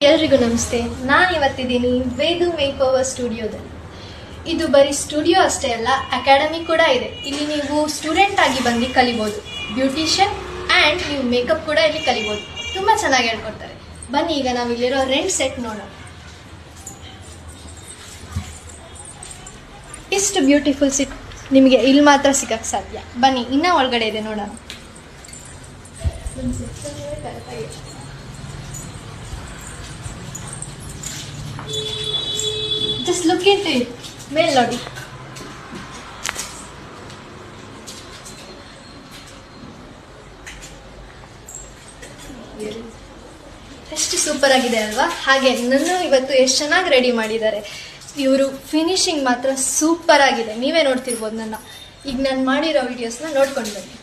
ಎಲ್ರಿಗೂ ನಮಸ್ತೆ. ನಾನು ಇವತ್ತಿದ್ದೀನಿ ವೇದು ಮೇಕ್ ಓವರ್ ಸ್ಟುಡಿಯೋದಲ್ಲಿ. ಇದು ಬರೀ ಸ್ಟುಡಿಯೋ ಅಷ್ಟೇ ಅಲ್ಲ, ಅಕಾಡೆಮಿ ಕೂಡ ಇದೆ. ಇಲ್ಲಿ ನೀವು ಸ್ಟೂಡೆಂಟ್ ಆಗಿ ಬಂದು ಕಲಿಬೋದು. ಬ್ಯೂಟಿಷಿಯನ್ ಆ್ಯಂಡ್ ನೀವು ಮೇಕಪ್ ಕೂಡ ಇಲ್ಲಿ ಕಲಿಬೋದು. ತುಂಬ ಚೆನ್ನಾಗಿ ಹೇಳ್ಕೊಡ್ತಾರೆ. ಬನ್ನಿ ಈಗ ನಾವು ಇಲ್ಲಿರೋ ರೆಂಟ್ ಸೆಟ್ ನೋಡೋಣ. ಇಷ್ಟು ಬ್ಯೂಟಿಫುಲ್ ಸಿಟ್ ನಿಮಗೆ ಇಲ್ಲಿ ಮಾತ್ರ ಸಿಗಕ್ಕೆ ಸಾಧ್ಯ. ಬನ್ನಿ ಇನ್ನೂ ಒಳಗಡೆ ಇದೆ ನೋಡೋಣ. Just look it it. ಮೇಲ್ ನೋಡಿ, ಎಷ್ಟು ಸೂಪರ್ ಆಗಿದೆ ಅಲ್ವಾ? ಹಾಗೆ ನನ್ನ ಇವತ್ತು ಎಷ್ಟು ಚೆನ್ನಾಗಿ ರೆಡಿ ಮಾಡಿದ್ದಾರೆ ಇವರು. ಫಿನಿಶಿಂಗ್ ಮಾತ್ರ ಸೂಪರ್ ಆಗಿದೆ. ನೀವೇ ನೋಡ್ತಿರ್ಬೋದು ನನ್ನ. ಈಗ ನಾನು ಮಾಡಿರೋ ವಿಡಿಯೋಸ್ನ ನೋಡ್ಕೊಂಡು ಬನ್ನಿ.